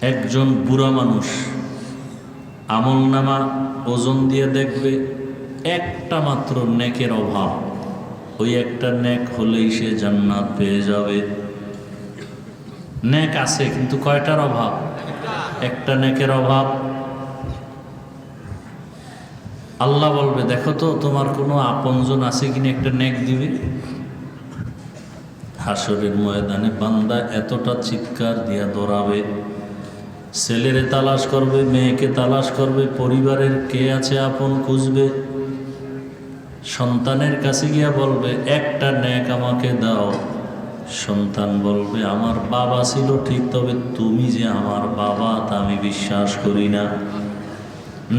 একজন বুড়া মানুষ আমলনামা ওজন দিয়ে দেখবে একটা মাত্র নেকের অভাব, ওই একটা নেক হলেই সে জান্নাত পেয়ে যাবে। নেক আছে কিন্তু কয়টার অভাব? একটা নেকের অভাব। আল্লাহ বলবে দেখো তো তোমার কোনো আপনজন আছে কিনা একটা নেক দিবে। হাসরের ময়দানে বান্দা এতটা চিৎকার দিয়া দৌড়াবে, ছেলেরে তালাশ করবে, মেয়েকে তালাশ করবে, পরিবারের কে আছে আপন খুঁজবে, সন্তানের কাছে গিয়া বলবে একটা নেক আমাকে দাও। সন্তান বলবে আমার বাবা ছিল ঠিক, তবে তুমি যে আমার বাবা তা আমি বিশ্বাস করি না।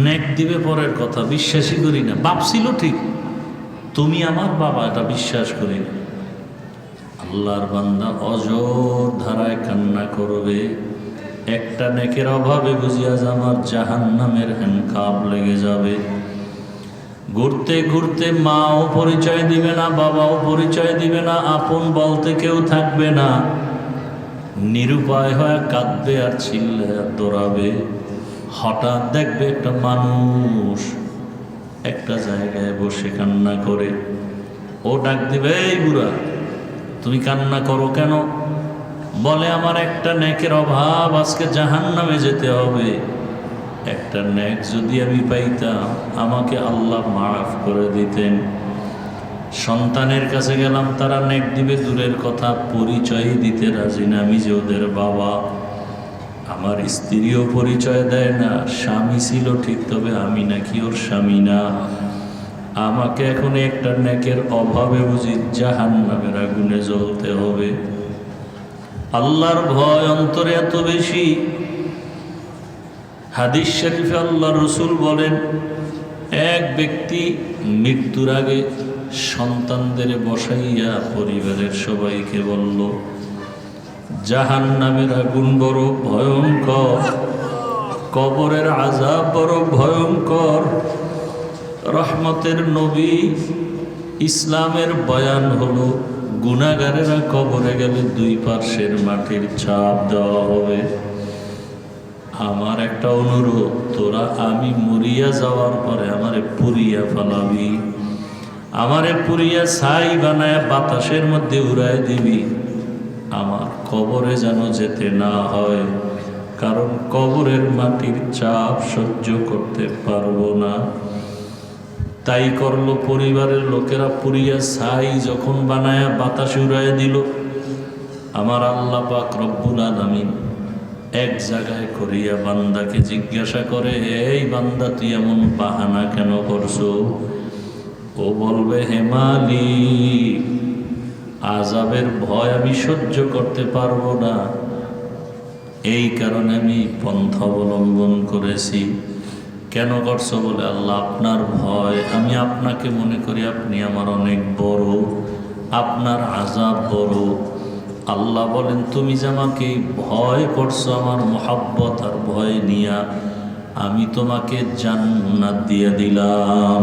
নেক দিবে পরের কথা, বিশ্বাসই করি না। বাপ ছিল ঠিক, তুমি আমার বাবা এটা বিশ্বাস করি না। আল্লাহর বান্দা অজর ধারায় কান্না করবে, একটা নেকের অভাবে বুঝিয়া যে আমার জাহান্নামের হ্যান্ডকাপ লেগে যাবে। ঘুরতে ঘুরতে মাও পরিচয় দিবে না, বাবাও পরিচয় দিবে না, আপন বলতে কেউ থাকবে না। নিরুপায় হয়ে কাঁদবে আর চিল্লে আর দৌড়াবে। হঠাৎ দেখবে একটা মানুষ একটা জায়গায় বসে কান্না করে। ও ডাক দিবে, এই বুড়া তুমি কান্না করো কেন? বলে আমার একটা নেকের অভাব, আজকে জাহান্নামে যেতে হবে। একটা নেক যদি আমি পাইতাম আমাকে আল্লাহ মাফ করে দিতেন। সন্তানের কাছে গেলাম, তারা নেক দিবে দূরের কথা, পরিচয় দিতে রাজি না আমি যে ওদের বাবা। আমার স্ত্রীও পরিচয় দেয় না, স্বামী ছিল ঠিক তবে আমি নাকি ওর স্বামী না। আমাকে এখন একটা নেকের অভাবে বুঝি জাহান্নামের আগুনে জ্বলতে হবে। আল্লাহর ভয় অন্তরে এত বেশি, হাদিস শরীফে আল্লাহ রসুল বলেন এক ব্যক্তি মৃত্যুর আগে সন্তানদের বসাইয়া পরিবারের সবাইকে বলল, জাহান্নামের আগুন বড় ভয়ঙ্কর, কবরের আযাব বড় ভয়ঙ্কর। রহমতের নবী ইসলামের বয়ান হলো গুনাহগারেরা কবরে গেলে দুই পার্শ্বের মাটির ছাপ দেওয়া হবে। আমার একটা অনুরোধ, তোরা আমি মরিয়া যাওয়ার পরে আমারে পুরিয়া ফেলাবি, আমারে পুরিয়া ছাই বানায় বাতাসের মধ্যে উড়ায় দিবি। আমার কবরে যেন যেতে না হয়, কারণ কবরের মাটির চাপ সহ্য করতে পারবো না। তাই করলো, পরিবারের লোকেরা পুরিয়া ছাই যখন বানায়া বাতাসে উড়ায় দিল, আমার আল্লাহ পাক রব্বুল আলামিন এক জায়গায় করিয়া বান্দাকে জিজ্ঞাসা করে, এই বান্দা তুই এমন বাহানা কেন করছো? ও বলবে, হে মালিক, আযাবের ভয় আমি সহ্য করতে পারবো না, এই কারণে আমি পন্থা অবলম্বন করেছি। কেন করছো? বলে আল্লাহ আপনার ভয়, আমি আপনাকে মনে করি আপনি আমার অনেক বড়, আপনার আযাব বড়। আল্লাহ বলেন তুমি যে আমাকে ভয় করছো আমার মহাব্বত আর ভয় নিয়া, আমি তোমাকে জান্নাত দিয়ে দিলাম।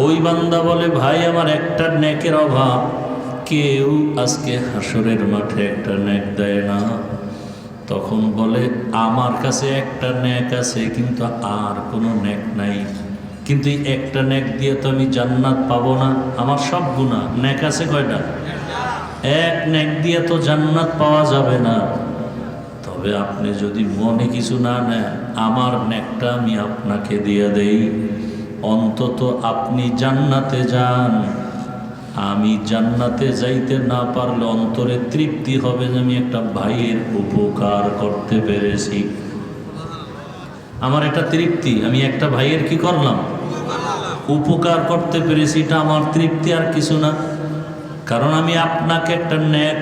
ওই বান্দা বলে, ভাই আমার একটা নেকের অভাব, কেউ আজকে হাসরের মাঠে একটা নেক দেয় না। তখন বলে, আমার কাছে একটা নেক আছে কিন্তু আর কোনো নেক নাই, কিন্তু এই একটা নেক দিয়ে তো আমি জান্নাত পাবো না। আমার সব গুনাহ, নেক আছে কয়টা? এক নেক দিয়ে তো জান্নাত পাওয়া যাবে না। তবে আপনি যদি মনে কিছু না নেন, আমার নেকটা আমি আপনাকে দিয়ে দেই, অন্তত আপনি জান্নাতে যান। আমি জান্নাতে যাইতে না পারলে অন্তরে তৃপ্তি হবে যে আমি একটা ভাইয়ের উপকার করতে পেরেছি। আমার এটা তৃপ্তি, আমি একটা ভাইয়ের কি করলাম? উপকার করতে পেরেছি, এটা আমার তৃপ্তি, আর কিছু না। কারণ আমি আপনাকে একটা নেক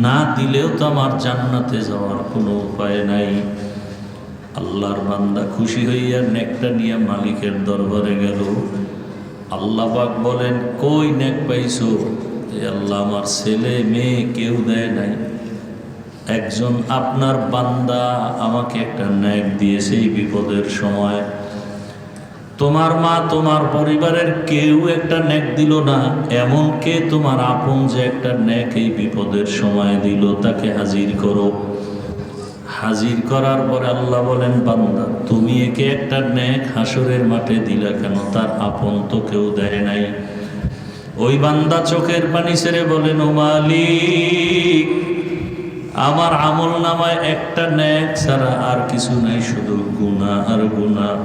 না দিলেও তো আমার জান্নাতে যাওয়ার কোনো উপায় নাই। আল্লাহর বান্দা খুশি হইয়া নেকটা নিয়ে মালিকের দরবারে গেল। আল্লাহ পাক বলেন, কই নেক পাইছো? আল্লাহ আমার ছেলে মেয়ে কেউ দেয় নাই, একজন আপনার বান্দা আমাকে একটা নেক দিয়েছে এই বিপদের সময়। তোমার মা তোমার পরিবারের কেউ একটা নেক দিল না, এমন কে তোমার আপন যে একটা নেক এই বিপদের সময় দিল, তাকে হাজির করো। হাজির করার পরে আল্লাহ বলেন, বান্দা তুমি একে একটা নেক হাসরের মাঠে দিলা কেন? তার আপন তো কেউ দেয় নাই। ওই বান্দা চোখের পানি ছেড়ে বলেন, ও মালিক, আমার আমল নামায় একটা নেক ছাড়া আর কিছু নাই, শুধু গুনাহ আর গুনাহ।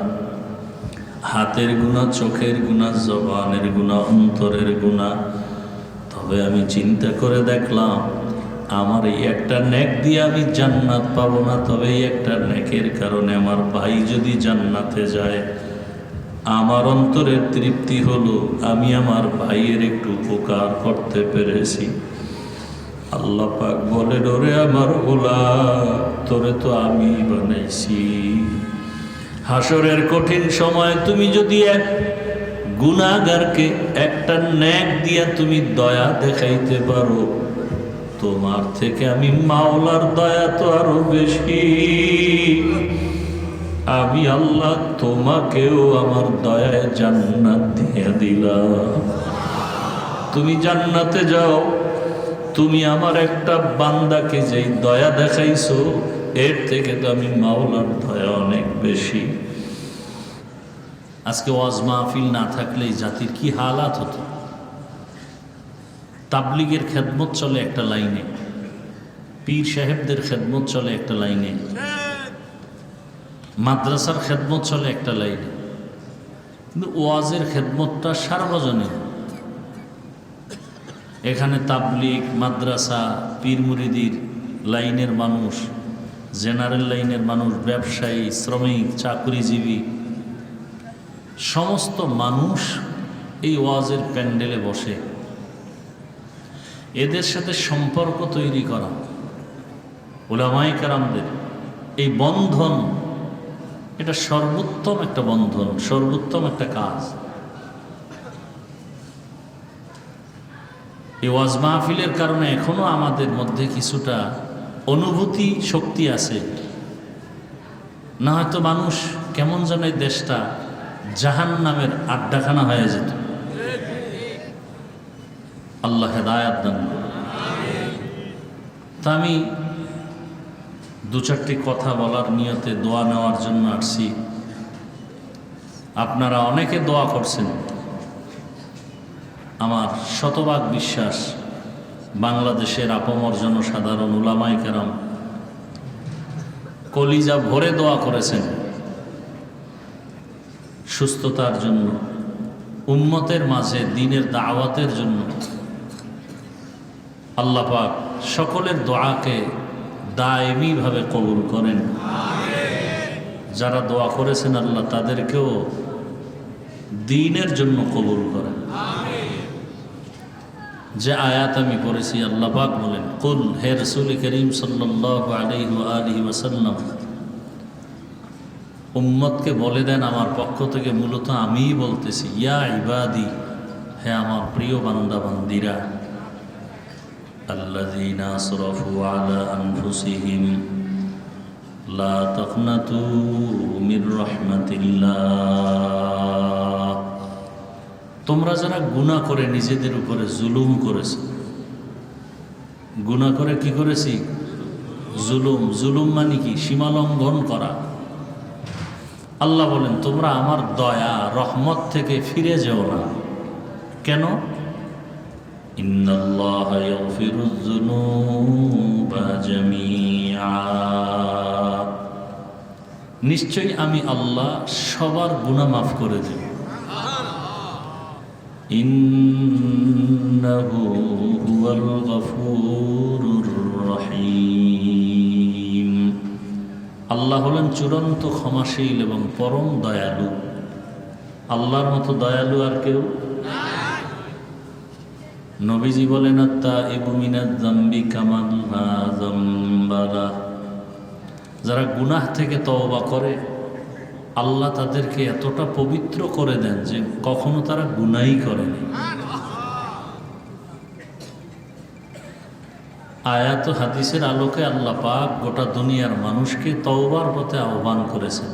হাতের গুনাহ, চোখের গুনাহ, জবানের গুনাহ, অন্তরের গুনাহ। তবে আমি চিন্তা করে দেখলাম, আমার এই একটা নেক দিয়ে আমি জান্নাত পাবো না, তবে এই একটা নেকের কারণে আমার ভাই যদি জান্নাতে যায়, আমার অন্তরের তৃপ্তি হলো আমি আমার ভাইয়ের একটু উপকার করতে পেরেছি। আল্লাহ পাক বলে, ওরে আমার গোলাম, তোরে তো আমি বানাইছি। হাসরের কঠিন সময় তুমি যদি এক গুনাহগারকে একটা নেক দিয়া তুমি দয়া দেখাইতে পারো, তোমার থেকে আমি মাওলার দয়া তো আরো বেশি। আমি আল্লাহ তোমাকেও আমার দয়ায় জান্নাত দিয়ে দিলাম। তুমি জান্নাতে যাও। তুমি আমার একটা বান্দাকে যেই দয়া দেখাইছো, এর থেকে তো আমি মাওলার দয়া অনেক বেশি। আজকে ওয়াজ মাহফিল না থাকলে এই জাতির কি হালাত হতো। তাবলিগের খেদমত চলে একটা লাইনে, পীর সাহেবদের খেদমত চলে একটা লাইনে, মাদ্রাসার খেদমত চলে একটা লাইনে, কিন্তু ওয়াজের খেদমতটা সার্বজনীন। এখানে তাবলিগ, মাদ্রাসা, পীর মুরিদির লাইনের মানুষ, জেনারেল লাইনের মানুষ, ব্যবসায়ী, শ্রমিক, চাকরিজীবী, সমস্ত মানুষ এই ওয়াজের প্যান্ডেলে বসে। এদের সাথে সম্পর্ক তৈরি করা, উলামায়ে কেরামদের এই বন্ধন, এটা সর্বোত্তম একটা বন্ধন, সর্বোত্তম একটা কাজ। এই ওয়াজ মাহফিলের কারণে এখনো আমাদের মধ্যে কিছুটা অনুভূতি শক্তি আছে, না হয়তো মানুষ কেমন যেন এই দেশটা জাহান্নামের আড্ডাখানা হয়ে যেত। আল্লাহ হেদায়াত দান করুন। তা আমি দু চারটি কথা বলার নিয়তে দোয়া নেওয়ার জন্য আসছি। আপনারা অনেকে দোয়া করছেন, আমার শতভাগ বিশ্বাস বাংলাদেশের আপামর জনসাধারণ, উলামায়ে কেরাম কলিজা ভরে দোয়া করেছেন সুস্থতার জন্য, উম্মতের মাঝে দ্বীনের দাওয়াতের জন্য। আল্লাহ পাক সকলের দোয়াকে দায়েমীভাবে কবুল করেন। যারা দোয়া করেছেন আল্লাহ তাদেরকেও দ্বীনের জন্য কবুল করেন। যে আয়াত আমি পড়েছি, আল্লাহ পাক বলেন, কুল, হে রাসূল করিম সাল্লাল্লাহু আলাইহি ওয়া আলিহি ওয়াসাল্লাম, উম্মতকে বলে দেন আমার পক্ষ থেকে, মূলত আমিই বলতেছি, ইয়া ইবাদি, হে আমার প্রিয় বান্দা বান্দিরা, আল্লাযীনা আসরাফু আলা আনফুসিহিম লা তাকনাতু মির রাহমাতিল্লাহ। তোমরা যারা গুনাহ করে নিজেদের উপরে জুলুম করেছো, গুনাহ করে কি করেছি? জুলুম। জুলুম মানে কি? সীমালঙ্ঘন করা। আল্লাহ বলেন, তোমরা আমার দয়া রহমত থেকে ফিরে যেও না। কেন? ইন্নাল্লাহা ইয়াগফিরুয যুনুবা জামিআ, নিশ্চয়ই আমি আল্লাহ সবার গুনাহ মাফ করে দেব। ইন্নাহু হুয়াল গফুরুর রহিম, আল্লাহ হলেন চূড়ান্ত ক্ষমাশীল এবং পরম দয়ালু। আল্লাহর মতো দয়ালু আর কেউ? নবীজি বলেন, আত-তাইবু মিনাজ যামবি কামান লা যামবা লাহ, যারা গুনাহ থেকে তওবা করে আল্লাহ তাদেরকে এতটা পবিত্র করে দেন যে কখনো তারা গুনাহই করেনি। আয়াত ও হাদিসের আলোকে আল্লাহ পাক গোটা দুনিয়ার মানুষকে তওবার পথে আহ্বান করেছেন।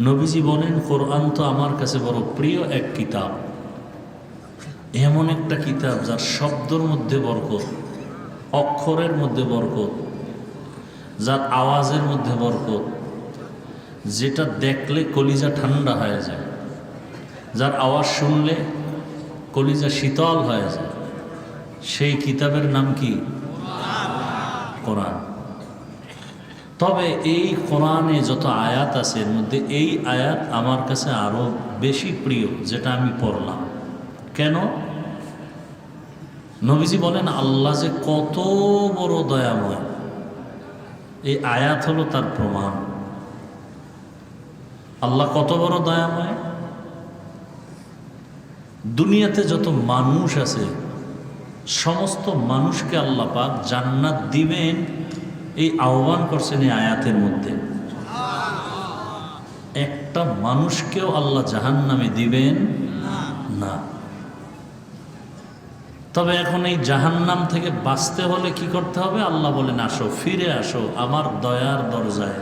নবীজি বলেন, কোরআন তো আমার কাছে বড় প্রিয় এক কিতাব, এমন একটা কিতাব যার শব্দের মধ্যে বরকত, অক্ষরের মধ্যে বরকত, যার আওয়াজের মধ্যে বরকত, যেটা দেখলে কলিজা ঠান্ডা হয়ে যায়, যার আওয়াজ শুনলে কলিজা শীতল হয়ে যায়, সেই কিতাবের নাম কি? কোরআন। তবে এই কোরআনে যত আয়াত আছে এর মধ্যে এই আয়াত আমার কাছে আরো বেশি প্রিয়, যেটা আমি পড়লাম। কেন? নবীজি বলেন আল্লাহ যে কত বড় দয়াময়, এই আয়াত হলো তার প্রমাণ। আল্লাহ কত বড় দয়াময়। দুনিয়াতে যত মানুষ আছে সমস্ত মানুষকে আল্লাহ পাক জান্নাত দিবেন এই আহ্বান করছেন এই আয়াতের মধ্যে। একটা মানুষকেও আল্লাহ জাহান্নামে দিবেন না। তবে এখন এই জাহান্নাম থেকে বাঁচতে হলে কি করতে হবে? আল্লাহ বলেন আসো, ফিরে আসো আমার দয়ার দরজায়,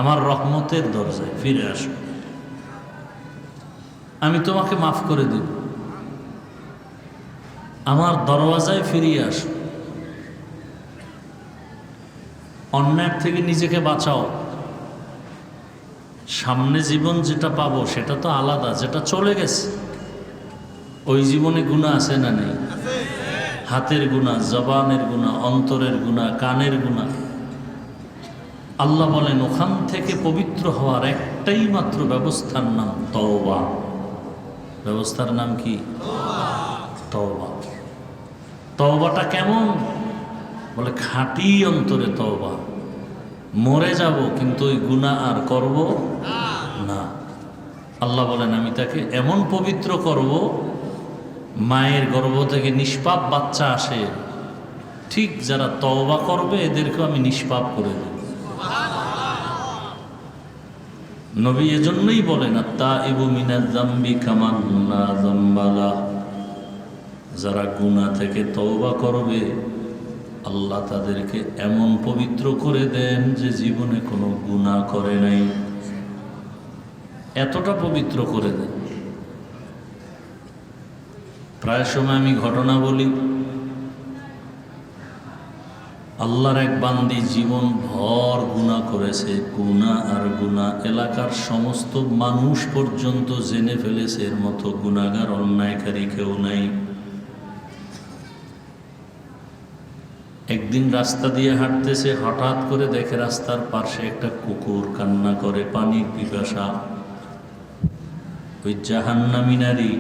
আমার রহমতের দরজায় ফিরে আসো, আমি তোমাকে মাফ করে দিব, আমার দরওয়াজায় ফিরিয়ে আসো। অন্যায় থেকে নিজেকে বাঁচাও। সামনে জীবন যেটা পাবো সেটা তো আলাদা, যেটা চলে গেছে। ওই জীবনে গুনাহ আছে না নেই? হাতের গুনাহ, জবানের গুনাহ, অন্তরের গুনাহ, কানের গুনাহ। আল্লাহ বলেন ওখান থেকে পবিত্র হওয়ার একটাই মাত্র ব্যবস্থার নাম তওবা। ব্যবস্থার নাম কি? তওবা। তওবাটা কেমন? বলে খাঁটি অন্তরে তওবা। মরে যাব কিন্তু ওই গুনাহ আর করব না। আল্লাহ বলেন আমি তাকে এমন পবিত্র করব, মায়ের গর্ভ থেকে নিষ্পাপ বাচ্চা আসে, ঠিক যারা তওবা করবে এদেরকে আমি নিষ্পাপ করে দেব। নবী এজন্যই বলেন আত-তাইবু মিনাজ যামবি কামান লা যামবা লাহ। যারা গুনাহ থেকে তওবা করবে আল্লাহ তাদেরকে এমন পবিত্র করে দেন যে জীবনে কোনো গুনাহ করে নাই, এতটা পবিত্র করে দেন। প্রায় সময় আমি ঘটনা বলি, আল্লাহর এক বান্দি জীবন ভর গুনাহ করেছে, গুনাহ আর গুনাহ। এলাকার সমস্ত মানুষ পর্যন্ত জেনে ফেলেছে এর মতো গুনাহগার অন্যায়কারী কেউ নাই। একদিন রাস্তা দিয়ে হাঁটতেছে, হঠাৎ করে দেখে রাস্তার পাশে একটা কুকুর কান্না করে, পানির পিপাসা। ওই জাহান্নামী নারী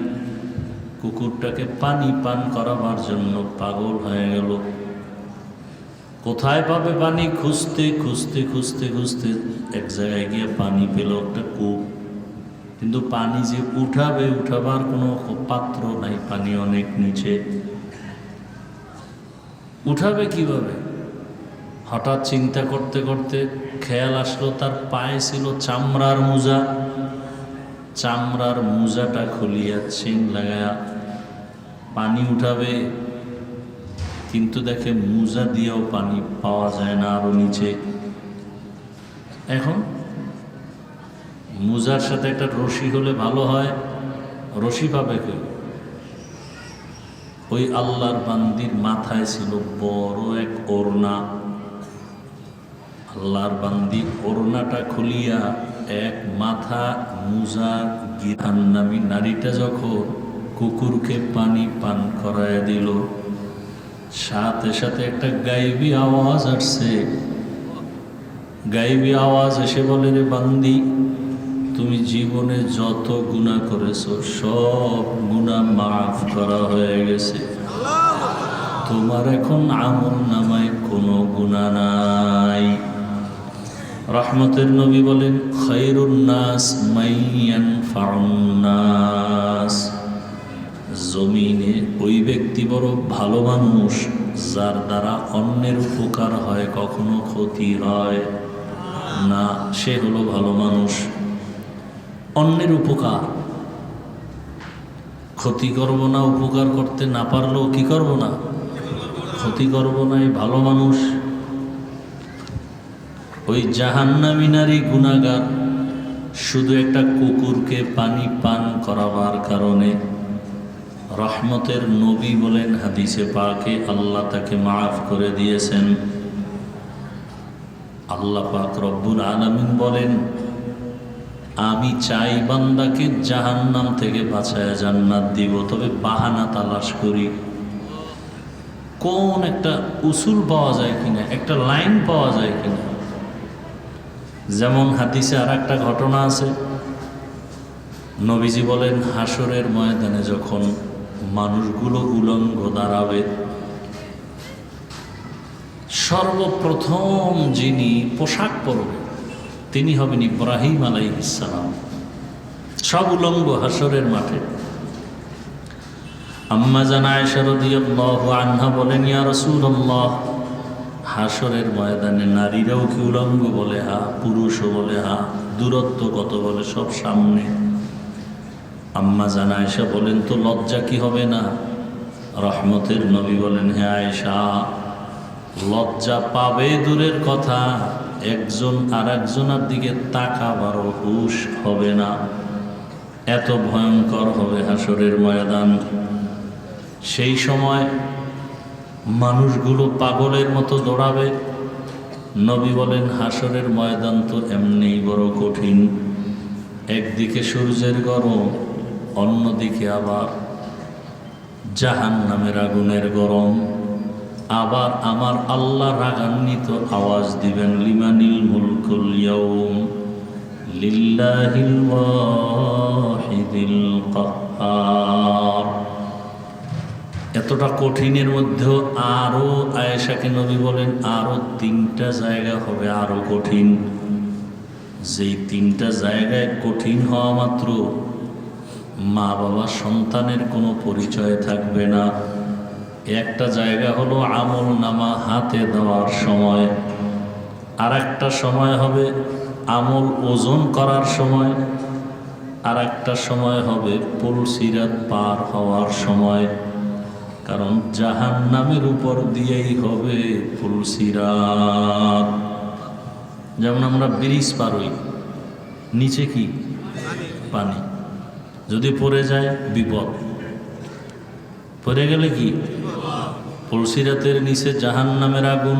কুকুরটাকে পানি পান করাবার জন্য পাগল হয়ে গেল। কোথায় পাবে পানি? খুঁজতে খুঁজতে খুঁজতে খুঁজতে এক জায়গায় গিয়ে পানি পেল, একটা কূপ। কিন্তু পানি যে উঠাবে, উঠাবার কোনো পাত্র নাই, পানি অনেক নিচে। উঠাবে কিভাবে? হঠাৎ চিন্তা করতে করতে খেয়াল আসলো তার পায়ে ছিল চামড়ার মোজা। চামড়ার মোজাটা খুলিয়া চেন লাগায়া পানি উঠাবে, কিন্তু দেখে মোজা দিয়েও পানি পাওয়া যায় না, আরো নিচে। এখন মোজার সাথে একটা রশি হলে ভালো হয়, রশি পাবে কেউ? ওই আল্লাহর বান্দির মাথায় ছিল বড় এক ওড়না। আল্লাহর বান্দি ওড়নাটা খুলিয়া এক মাথা মুজার জাহান্নামী নারীটা যখন কুকুরকে পানি পান করায় দিল, সাথে সাথে একটা গায়েবী আওয়াজ আসছে। গায়েবী আওয়াজ এসে বলে, রে বান্দি, তুমি জীবনে যত গুনাহ করেছো সব গুনাহ মাফ করা হয়ে গেছে, তোমার এখন আমল নামায় কোনো গুনাহ নাই। রহমতের নবী বলেন খায়রুন নাস মান ইয়ানফাউন নাস। জমিনে ওই ব্যক্তি বড় ভালো মানুষ যার দ্বারা অন্যের উপকার হয়, কখনো ক্ষতি হয় না, সে হলো ভালো মানুষ। অন্যের উপকার, ক্ষতি করব না, উপকার করতে না পারলেও কি করব না, ক্ষতি করব না, এই ভালো মানুষ। ওই জাহান্নামী নারী গুনাহগার শুধু একটা কুকুরকে পানি পান করাবার কারণে রহমতের নবী বলেন হাদিসে পাকে আল্লাহ তাকে মাফ করে দিয়েছেন। আল্লাহ পাক রব্বুল আলামিন বলেন, আমি চাই বান্দাকে জাহান্নাম থেকে বাঁচায় জান্নাত দিব, তবে বাহানা তালাশ করি। কোন একটা উসুল পাওয়া যায় কিনা, একটা লাইন পাওয়া যায় কিনা। যেমন হাদিসে আর একটা ঘটনা আছে, নবীজি বলেন হাসরের ময়দানে যখন মানুষগুলো উলঙ্গ দাঁড়াবে, সর্বপ্রথম যিনি পোশাক পরবে তিনি হবেন ইব্রাহিম আলাইহিস সালাম। সব উলঙ্গ হাসরের মাঠে। আম্মা জান আয়েশা রাদিয়াল্লাহু আনহা বলেন, ইয়া রাসূলুল্লাহ, হাসরের ময়দানে নারীরাও কি উলঙ্গ? বলে হা। পুরুষও? বলে হা। দূরত্ব কত? বলে সব সামনে। আম্মা জান আয়েশা বলেন, তো লজ্জা কি হবে না? রহমতের নবী বলেন, হে আয়েশা, লজ্জা পাবে দূরের কথা, একজন আর একজনের দিকে তাকাবারও হুঁশ হবে না। এত ভয়ঙ্কর হবে হাসরের ময়দান। সেই সময় মানুষগুলো পাগলের মতো দৌড়াবে। নবী বলেন, হাসরের ময়দান তো এমনিই বড় কঠিন। একদিকে সূর্যের গরম, অন্যদিকে আবার জাহান্নামের আগুনের গরম। আবার আমার আল্লাহ রাগান্বিত আওয়াজ দিবেন, লিমানিল মুলকুল ইয়াউম লিল্লাহিল ওয়াহিদিল কাহ্হার। এতটা কঠিনের মধ্যেও আরো আয়েশাকে নবী বলেন, আরো 3টা জায়গা হবে আরো কঠিন। যেই 3টা জায়গায় কঠিন হওয়া মাত্র মা বাবা সন্তানের কোনো পরিচয় থাকবে না। একটা জায়গা হলো আমল নামা হাতে দেওয়ার সময়, আর একটা সময় হবে আমল ওজন করার সময়, আর একটা সময় হবে পুলসিরাত পার হওয়ার সময়। কারণ জাহান্নামের উপর দিয়েই হবে পুলসিরাত। যেমন আমরা ব্রিজ পার হই, নিচে কি? পানি। যদি পড়ে যায় বিপদ, পড়ে গেলে কি? পুলসিরাতের নিচে জাহান্নামের আগুন।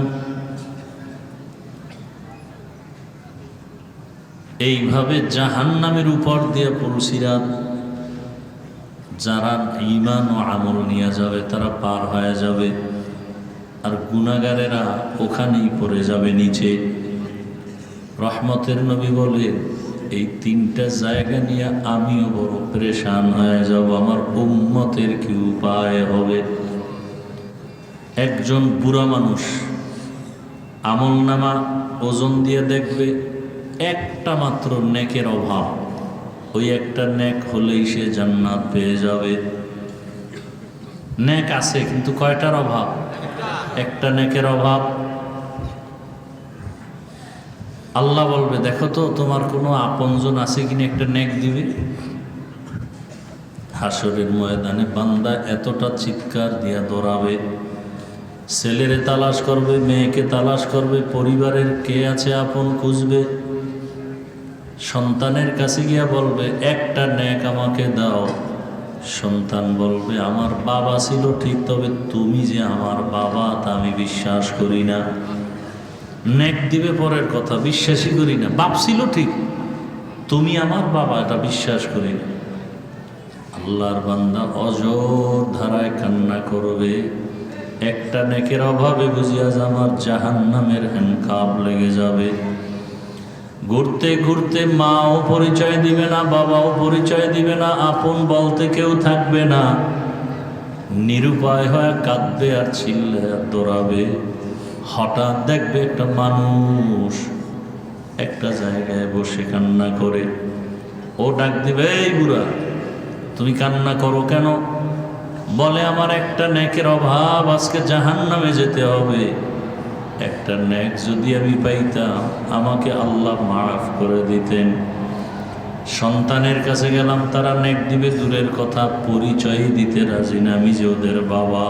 এইভাবে জাহান্নামের উপর দিয়ে পুলসিরাত। যারা ঈমান ও আমল নিয়ে যাবে তারা পার হয়ে যাবে, আর গুনাহগারেরা ওখানেই পড়ে যাবে নিচে। রহমতের নবী বলেন, এই 3টা জায়গা নিয়ে আমিও বড় পেরেশান হয়ে যাব, আমার উম্মতের কি উপায় হবে। একজন বুড়া মানুষ আমল নামা ওজন দিয়ে দেখবে একটা মাত্র নেকের অভাব, ওই একটা নেক হলেই সে জান্নাত পেয়ে যাবে। নেক আছে কিন্তু কয়টার অভাব? একটা নেকের অভাব। আল্লাহ বলবে, দেখো তো তোমার কোনো আপনজন আছে কিনা, একটা নেক দিবে। হাসরের ময়দানে বান্দা এতটা চিৎকার দিয়া দৌড়াবে, ছেলেরে তালাশ করবে, মেয়েকে তালাশ করবে, পরিবারের কে আছে আপন খুঁজবে। সন্তানের কাছে গিয়া বলবে, একটা নেক আমাকে দাও। সন্তান বলবে, আমার বাবা ছিল ঠিক, তবে তুমি যে আমার বাবা তা আমি বিশ্বাস করি না। নেক দিবে পরের কথা, বিশ্বাসই করি না। বাপ ছিল ঠিক, তুমি আমার বাবা, এটা বিশ্বাস করি না। আল্লাহর বান্দা অজর ধারায় কান্না করবে, একটা নেকের অভাবে বুঝিয়া যে আমার জাহান্নামের হ্যান্ডকাপ লেগে যাবে। ঘুরতে ঘুরতে মাও পরিচয় দিবে না, বাবাও পরিচয় দিবে না, আপন বলতে কেউ থাকবে না। নিরুপায় হয়ে কাঁদবে আর চিল্লে আর দৌড়াবে। হঠাৎ দেখবে একটা মানুষ একটা জায়গায় বসে কান্না করে। ও ডাক দিবে, এই বুড়া তুমি কান্না করো কেন? বলে, আমার একটা নেকের অভাব, আজকে জাহান্নামে যেতে হবে। একটা নেক যদি আমি পাইতাম আমাকে আল্লাহ মাফ করে দিতেন। সন্তানের কাছে গেলাম, তারা নেক দিবে দূরের কথা, পরিচয় দিতে রাজি না আমি যে ওদের বাবা।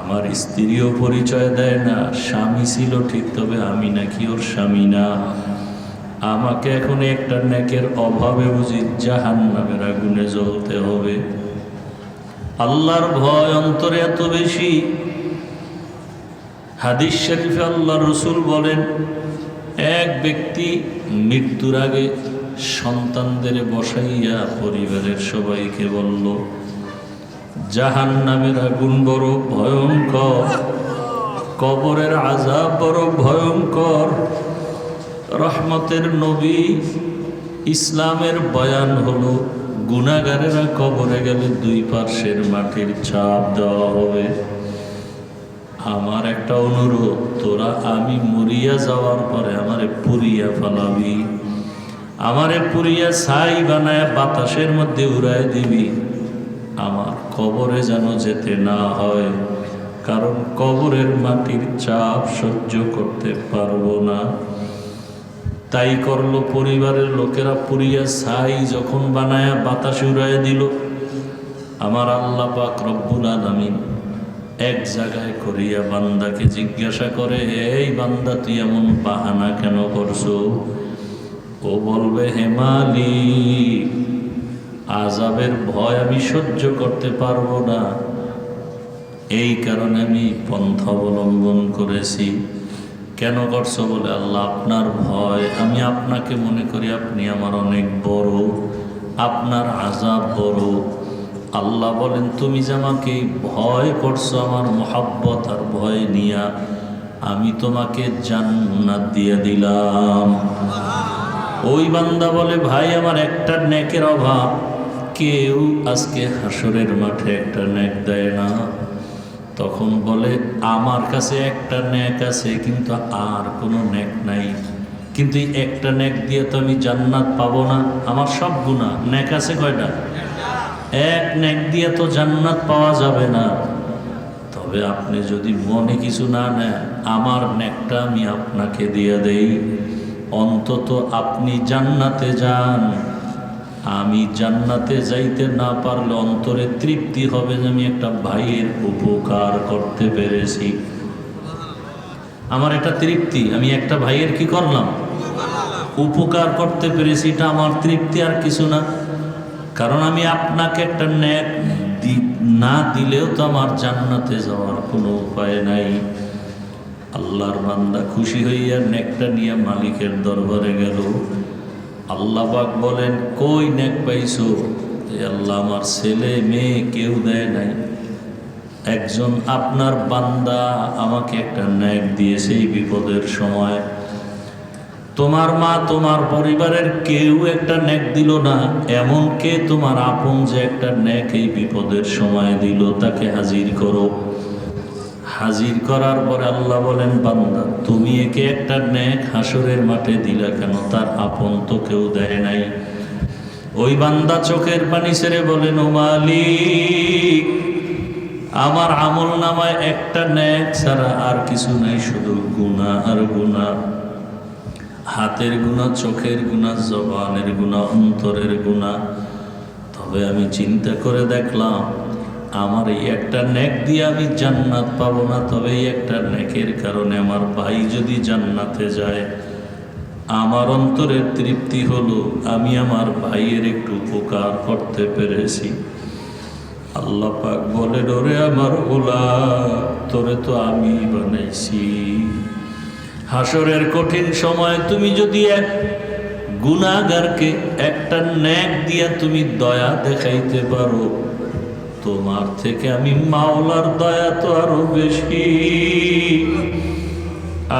আমার স্ত্রীও পরিচয় দেয় না, স্বামী ছিল ঠিক, তবে আমি নাকি ওর স্বামী না। আমাকে এখন একটা নেকের অভাবে বুঝি জাহান্নামের আগুনে জ্বলতে হবে। আল্লাহর ভয় অন্তরে এত বেশি, হাদিস শরীফে আল্লাহ রসুল বলেন, এক ব্যক্তি মৃত্যুর আগে সন্তানদের বসাইয়া পরিবারের সবাইকে বলল, জাহান্নামের আগুন বড় ভয়ঙ্কর, কবরের আযাব বড় ভয়ঙ্কর। রহমতের নবী ইসলামের বয়ান হলো, গুনাহগারেরা কবরে গেলে দুই পার্শ্বের মাটির ছাপ দেওয়া হবে। আমার একটা অনুরোধ, তোরা আমি মরিয়া যাওয়ার পরে আমারে পুরিয়া ফেলাবি, আমারে পুরিয়া ছাই বানায় বাতাসের মধ্যে উড়ায় দিবি, আমার কবরে যেন যেতে না হয়, কারণ কবরের মাটির চাপ সহ্য করতে পারবো না। তাই করলো, পরিবারের লোকেরা পুরিয়া ছাই যখন বানায়া বাতাসে উড়ায় দিল, আমার আল্লাহ পাক রব্বুল আলামিন এক জায়গায় করিয়া বান্দাকে জিজ্ঞাসা করে, এই বান্দা তুই এমন বাহানা কেন করছো? ও বলবে, হে মালিক, আযাবের ভয় আমি সহ্য করতে পারবো না, এই কারণে আমি পন্থা অবলম্বন করেছি। কেন করছো? বলে, আল্লাহ আপনার ভয়, আমি আপনাকে মনে করি আপনি আমার অনেক বড়, আপনার আযাব বড়। আল্লাহ বলেন, তুমি যে আমাকে ভয় করছো আমার মহাব্বত আর ভয় নিয়া, আমি তোমাকে জান্নাত দিয়ে দিলাম। ওই বান্দা বলে, ভাই আমার একটা নেকের অভাব, কেউ আজকে হাসরের মাঠে একটা নেক দেয় না। তখন বলে, আমার কাছে একটা নেক আছে, কিন্তু আর কোনো নেক নাই, কিন্তু এই একটা নেক দিয়ে তো আমি জান্নাত পাবো না, আমার সব গুনাহ। নেক আছে কয়টা? এক নেক দিয়ে তো জান্নাত পাওয়া যাবে না। তবে আপনি যদি মনে কিছু না নেন, আমার নেকটা আমি আপনাকে দিয়ে দেই, অন্তত আপনি জান্নাতে যান। আমি জান্নাতে যাইতে না পারলে অন্তরে তৃপ্তি হবে যে আমি একটা ভাইয়ের উপকার করতে পেরেছি। আমার এটা তৃপ্তি, আমি একটা ভাইয়ের কি করলাম? উপকার করতে পেরেছি, এটা আমার তৃপ্তি, আর কিছু না। কারণ আমি আপনাকে একটা নেক না দিলেও তো আমার জান্নাতে যাওয়ার কোনো উপায় নাই। আল্লাহর বান্দা খুশি হইয়া নেকটা নিয়ে মালিকের দরবারে গেল। আল্লাহ পাক বলেন, কই নেক পাইছো? আল্লাহ, আমার ছেলে মেয়ে কেউ দেয় নাই, একজন আপনার বান্দা আমাকে একটা নেক দিয়েছে এই বিপদের সময়। তোমার মা, তোমার পরিবারের কেউ একটা নেক দিল না, এমন কে তোমার আপন যে একটা নেক এই বিপদের সময় দিল, তাকে হাজির করো। হাজির করার পরে আল্লাহ বলেন, বান্দা তুমি একে একটা নেক হাসরের মাঠে দিলা কেন? তার আপন তো কেউ দেয় নাই। ওই বান্দা চোখের পানি ছেড়ে বলেন, ও মালিক, আমার আমল নামায় একটা নেক ছাড়া আর কিছু নাই, শুধু গুনাহ আর গুনাহ, হাতের গুনাহ, চোখের গুনাহ, জবানের গুনাহ, অন্তরের গুনাহ। তবে আমি চিন্তা করে দেখলাম, আমার এই একটা নেক দিয়ে আমি জান্নাত পাবো না, তবে এই একটা নেকের কারণে আমার ভাই যদি জান্নাতে যায়, আমার অন্তরের তৃপ্তি হলো আমি আমার ভাইয়ের একটু উপকার করতে পেরেছি। আল্লাহ পাক বলে, ওরে আমার গোলাম, তোরে তো আমি বানাইছি। হাসরের কঠিন সময় তুমি যদি এক গুনাহগারকে একটা নেক দিয়া তুমি দয়া দেখাইতে পারো, তোমার থেকে আমি মাওলার দয়া তো আরো বেশি।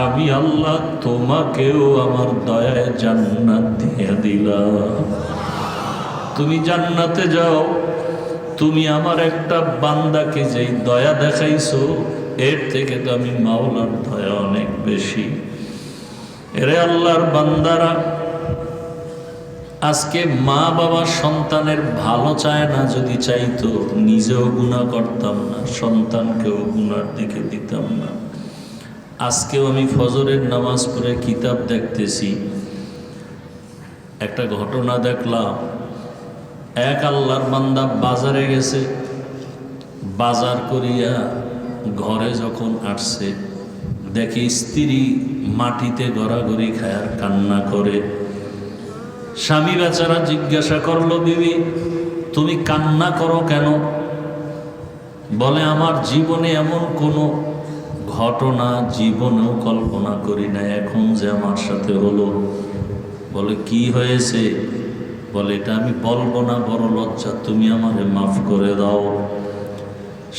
আমি আল্লাহ তোমাকেও আমার দয়ায় জান্নাত দিয়ে দিলাম। তুমি জান্নাতে যাও। তুমি আমার একটা বান্দাকে যেই দয়া দেখাইছো, এর থেকে তো আমি মাওলার দয়া অনেক বেশি। এরে আল্লাহর বান্দারা, আজকে মা বাবা সন্তানের ভালো চায় না, যদি চাইতো নিজেও গুনাহ করতাম না, সন্তানকেও গুনার দিকে দিতাম না। আজকেও আমি ফজরের নামাজ পড়ে কিতাব দেখতেছি, একটা ঘটনা দেখলাম। এক আল্লাহর বান্দা বাজারে গেছে, বাজার করিয়া ঘরে যখন আসছে, দেখে স্ত্রী মাটিতে গড়াগড়ি খায় আর কান্না করে। স্বামী বেচারা জিজ্ঞাসা করলো, বিবি তুমি কান্না করো কেন? বলে, আমার জীবনে এমন কোনো ঘটনা জীবনেও কল্পনা করি না, এখন যে আমার সাথে হলো। বলে কি হয়েছে? বলে এটা আমি বলবো না, বড় লজ্জা, তুমি আমারে মাফ করে দাও।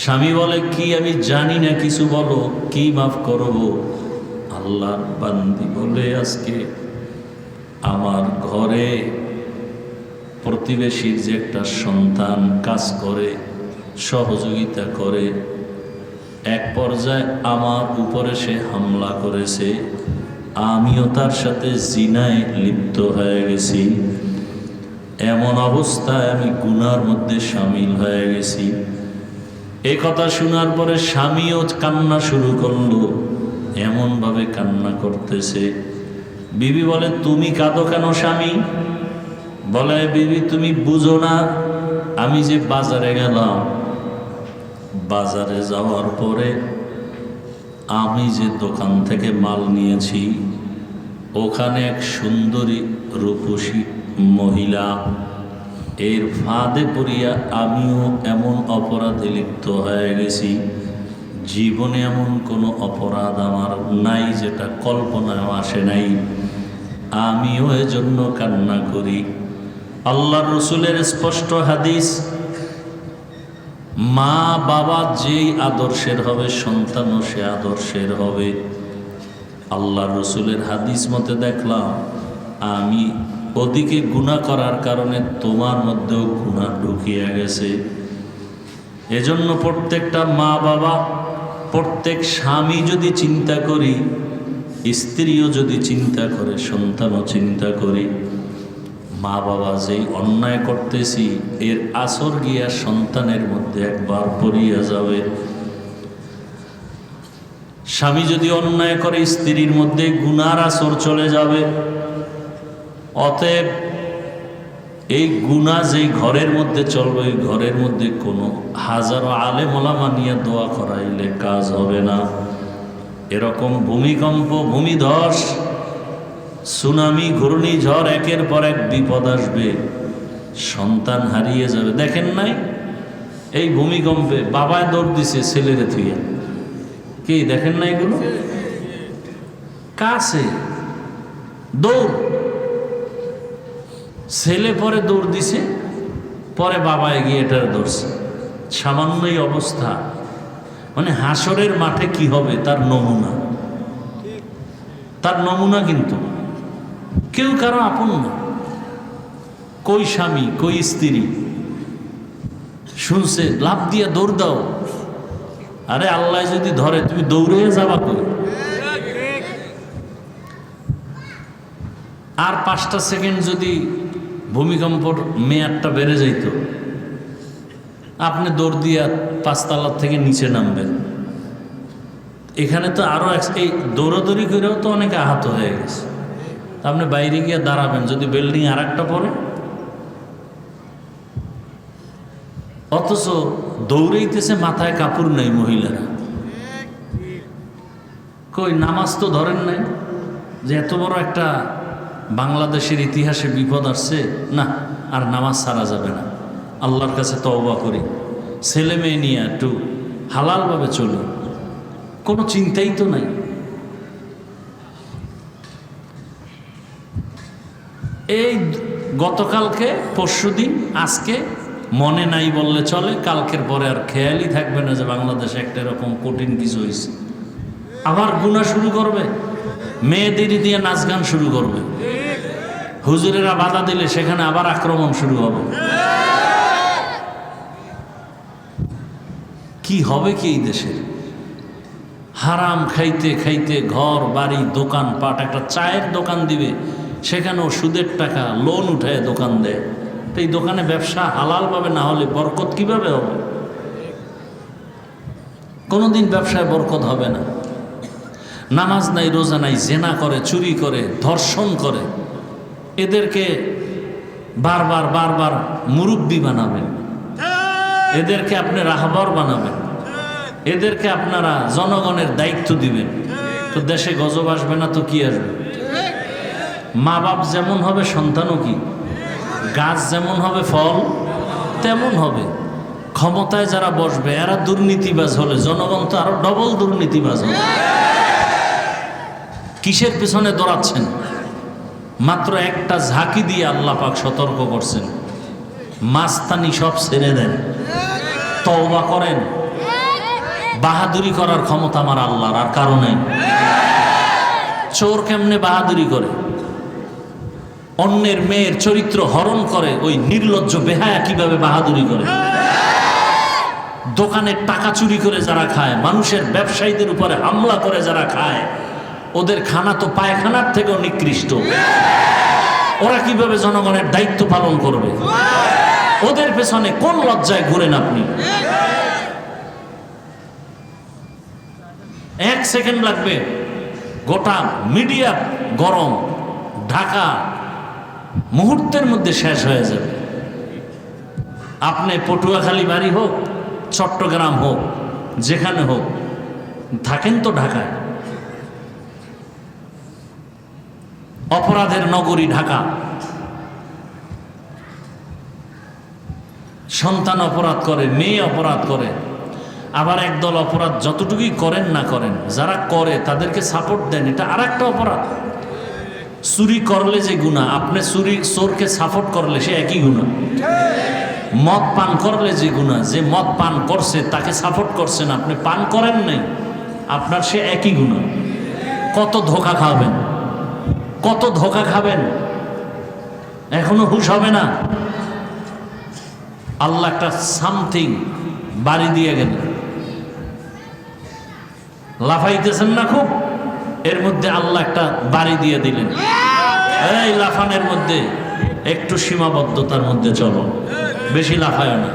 স্বামী বলে কি আমি জানি না কিছু, বলো কি মাফ করবো? আল্লাহর বান্দি বলে আজকে আমার ঘরে প্রতিবেশীর যে একটা সন্তান কাজ করে, সহযোগিতা করে, এক পর্যায়ে আমার উপরে সে হামলা করেছে, আমিও তার সাথে জিনায় লিপ্ত হয়ে গেছি। এমন অবস্থায় আমি গুনার মধ্যে শামিল হয়ে গেছি। এই কথা শোনার পরে স্বামীও কান্না শুরু করলো, এমনভাবে কান্না করতেছে। বিবি বলে তুমি কাঁদো কেন স্বামী? বলে বিবি তুমি বুঝো না, আমি যে বাজারে গেলাম, বাজারে যাওয়ার পরে আমি যে দোকান থেকে মাল নিয়েছি, ওখানে এক সুন্দরী রূপসী মহিলা, এর ফাঁদে পড়িয়া আমিও এমন অপরাধে লিপ্ত হয়ে গেছি। জীবনে এমন কোনো অপরাধ আমার নাই যেটা কল্পনায় আসে নাই, আমিও এজন্য কান্না করি। আল্লাহর রসুলের স্পষ্ট হাদিস, মা বাবা যেই আদর্শের হবে সন্তানও সে আদর্শের হবে। আল্লাহর রসুলের হাদিস মতে দেখলাম আমি ওদিকে গুনাহ করার কারণে তোমার মধ্যেও গুনাহ ঢুকিয়ে গেছে। এজন্য প্রত্যেকটা মা বাবা, প্রত্যেক স্বামী যদি চিন্তা করি, স্ত্রীও যদি চিন্তা করে, সন্তানও চিন্তা করি, মা বাবা যেই অন্যায় করতেছি এর আসর গিয়া সন্তানের মধ্যে একবার পড়িয়া যাবে। স্বামী যদি অন্যায় করে স্ত্রীর মধ্যে গুনার আসর চলে যাবে। অতএব এই গুনাহ যেই ঘরের মধ্যে চলবে, ওই ঘরের মধ্যে কোনো হাজারো আলেম ওলামা নিয়ে দোয়া করাইলে কাজ হবে না। এরকম ভূমিকম্প, ভূমিধস, সুনামি, ঘূর্ণিঝড়, একের পর এক বিপদ আসবে, সন্তান হারিয়ে যাবে। দেখেন নাই এই ভূমিকম্পে বাবায় দৌড় দিছে ছেলেরে থুইয়া, কি দেখেন না এগুলো? কাছে দৌড়, ছেলে পরে দৌড় দিছে, পরে বাবা এগিয়ে এটার ধরছে। সামান্যই অবস্থা, মানে হাসরের মাঠে কি হবে তার নমুনা, তার নমুনা। কিন্তু কেউ কারো আপন না, কই স্বামী কই স্ত্রী শুনছে লাভ দিয়ে দৌড় দাও। আরে আল্লাহ যদি ধরে তুমি দৌড়ে যাবা কই? আর 5টা সেকেন্ড যদি ভূমিকম্পর মেয়াদটা বেড়ে যাইত, আপনি দৌড় দিয়া 5 তলার থেকে নিচে নামবেন। এখানে তো আরো এই দৌড়াদৌড়ি করেও তো অনেকে আহত হয়ে গেছে। আপনি বাইরে গিয়ে দাঁড়াবেন, যদি বিল্ডিং আর একটা পড়ে, অথচ দৌড়াইতেছে, মাথায় কাপড় নেই মহিলারা। কই নামাজ তো ধরেন নাই, যে এত বড় একটা বাংলাদেশের ইতিহাসে বিপদ আসছে, না আর নামাজ ছাড়া যাবে না, আল্লাহর কাছে তওবা করি, ছেলে মেয়ে নিয়ে একটু হালালভাবে চলি, কোনো চিন্তাই তো নাই। এই গতকালকে, পরশুদিন, আজকে মনে নাই বললে চলে, কালকের পরে আর খেয়ালই থাকবে না যে বাংলাদেশে একটা এরকম কঠিন কিছু হয়েছে। আবার গুনাহ শুরু করবে, মেয়েদের দিয়ে নাচ গান শুরু করবে, হুজুরেরা বাধা দিলে সেখানে আবার আক্রমণ শুরু হবে। কি হবে কি এই দেশে? হারাম খাইতে খাইতে ঘর বাড়ি দোকান পাট, একটা চায়ের দোকান দিবে, সেখানেও সুদের টাকা লোন উঠায় দোকান দেয়। তো এই দোকানে ব্যবসা হালাল পাবে, না হলে বরকত কিভাবে হবে? কোনোদিন ব্যবসায় বরকত হবে না। নামাজ নাই, রোজা নাই, জেনা করে, চুরি করে, ধর্ষণ করে, এদেরকে বারবার বারবার মুরব্বি বানাবেন, এদেরকে আপনি রাহবার বানাবেন, এদেরকে আপনারা জনগণের দায়িত্ব দিবেন, তো দেশে গজব আসবে না তো কি আসবে? মা বাপ যেমন হবে সন্তানও কি, গাছ যেমন হবে ফল তেমন হবে। ক্ষমতায় যারা বসবে এরা দুর্নীতিবাজ হলে জনগণ তো আরো ডবল দুর্নীতিবাজ হবে। কিসের পেছনে দৌড়াচ্ছেন? মাত্র একটা ঝাঁকি দিয়ে আল্লাহ পাক সতর্ক করছেন, মাস্তানি সব ছেড়ে দেন, তওবা করেন। বাহাদুরি করার ক্ষমতা আমার আল্লাহর, আর কারো নাই। চোর কেমনে বাহাদুরি করে, অন্যের মেয়ের চরিত্র হরণ করে, ওই নির্লজ্জ বেহায়া কিভাবে বাহাদুরি করে। দোকানের টাকা চুরি করে যারা খায়, মানুষের ব্যবসায়ীদের উপরে হামলা করে যারা খায়, ওদের খানা তো পায়খানার থেকেও নিকৃষ্ট। ওরা কিভাবে জনগণের দায়িত্ব পালন করবে? ওদের পেছনে কোন লজ্জায় ঘুরেন আপনি? এক সেকেন্ড লাগবে, গোটা মিডিয়া গরম, ঢাকা মুহূর্তের মধ্যে শেষ হয়ে যাবে। আপনি পটুয়াখালী বাড়ি হোক, চট্টগ্রাম হোক, যেখানে হোক, থাকেন তো ঢাকায়। অপরাধের নগরী ঢাকা। সন্তান অপরাধ করে, মেয়ে অপরাধ করে, আবার একদল অপরাধ যতটুকুই করেন না করেন, যারা করে তাদেরকে সাপোর্ট দেন, এটা আর একটা অপরাধ। চুরি করলে যে গুনাহ, আপনি চোরকে সাপোর্ট করলে সে একই গুনাহ। মদ পান করলে যে গুনাহ, যে মদ পান করছে তাকে সাপোর্ট করছেন, আপনি পান করেন নাই, আপনার সে একই গুনাহ। কত ধোঁকা খাবেন, কত ধোঁকা খাবেন, এখনো হুঁশ হবে না। আল্লাহ একটা সামথিং বাড়ি দিয়ে গেল, লাফাইতেছেন না খুব, এর মধ্যে আল্লাহ একটা বাড়ি দিয়ে দিলেন। এই লাফানের মধ্যে একটু সীমাবদ্ধতার মধ্যে চলো, বেশি লাফায় না।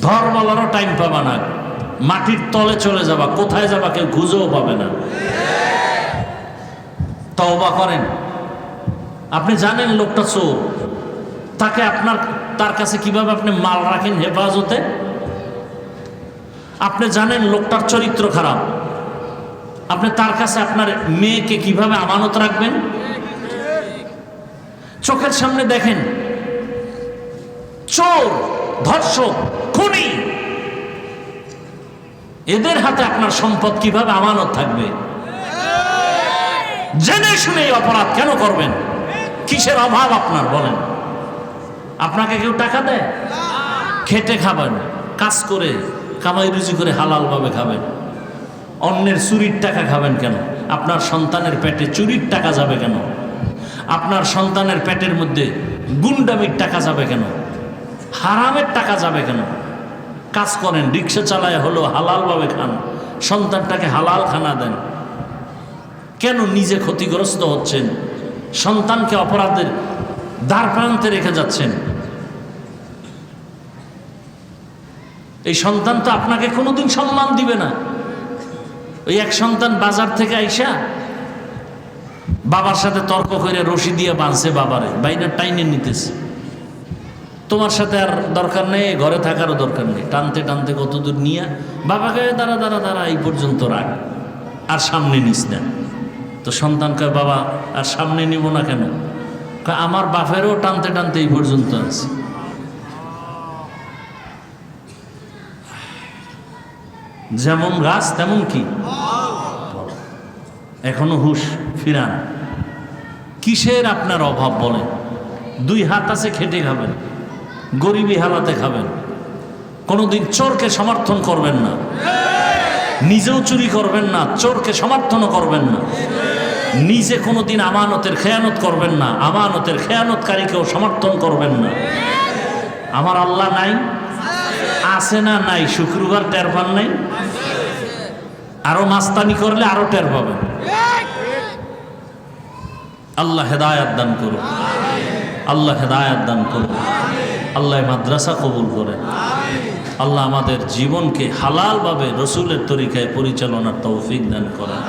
ধর বলারও টাইম পাবা না, মাটির তলে চলে যাবা, কোথায় যাবা কেউ খুঁজেও পাবে না। তওবা করেন। আপনি জানেন লোকটা চোর, তাকে তার কাছে কিভাবে আপনি মাল রাখেন হেফাজতে। আপনি জানেন লোকটার চরিত্র খারাপ, আপনি তার কাছে আপনার মেয়েকে কিভাবে আমানত রাখবেন। চোখের সামনে দেখেন চোর, ধর্ষক, খুনি, এদের হাতে আপনার সম্পদ কিভাবে আমানত থাকবে। জেনে শুনে অপরাধ কেন করবেন? কিসের অভাব আপনার বলেন? আপনাকে কেউ টাকা দেয়? খেটে খাবেন, কাজ করে কামাই রুজি করে হালালভাবে খাবেন। অন্যের চুরির টাকা খাবেন কেন? আপনার সন্তানের পেটে চুরির টাকা যাবে কেন? আপনার সন্তানের পেটের মধ্যে গুন্ডামির টাকা যাবে কেন? হারামের টাকা যাবে কেন? কাজ করেন, রিক্সা চালায় হলো হালালভাবে খান, সন্তানটাকে হালাল খানা দেন। কেন নিজে ক্ষতিগ্রস্ত হচ্ছেন? সন্তানকে অপরাধের দ্বার প্রান্তে রেখে যাচ্ছেন। এই সন্তান তো আপনাকে কোনোদিন সম্মান দিবে না। ওই এক সন্তান বাজার থেকে আইসা বাবার সাথে তর্ক করে রশি দিয়ে বাঁধছে, বাবারে বাইনা টাইনে নিতেছে। তোমার সাথে আর দরকার নেই, ঘরে থাকারও দরকার নেই। টানতে টানতে কতদূর নিয়ে বাবাকে দাঁড়া দাঁড়া দাঁড়া এই পর্যন্ত রাখ, আর সামনে নিস না। তো সন্তান কয়, বাবা আর সামনে নিব না কেন? আমার বাপেরও টানতে টানতে এই পর্যন্ত আছে। যেমন গাছ তেমন কি, এখনো হুঁশ ফিরান। কিসের আপনার অভাব বলেন? দুই হাত আছে, খেটে খাবেন, গরিবী হালাতে খাবেন। কোনোদিন চোরকে সমর্থন করবেন না, নিজেও চুরি করবেন না, চোরকে সমর্থনও করবেন না। নিজে কোনোদিন আমানতের খেয়ানত করবেন না, আমানতের খেয়ানতকারীকেও সমর্থন করবেন না। আমার আল্লাহ নাই? আছে না নাই? শুক্রবার টের পান নাই? আরো মাস্তানি করলে আরো টের পাবেন। আল্লাহ হেদায়াত দান করুন, আল্লাহ হেদায়াত দান করুন, আল্লাহ মাদ্রাসা কবুল করেন। আল্লাহ আমাদের জীবনকে হালালভাবে রসুলের তরিকায় পরিচালনার তৌফিক দান করেন।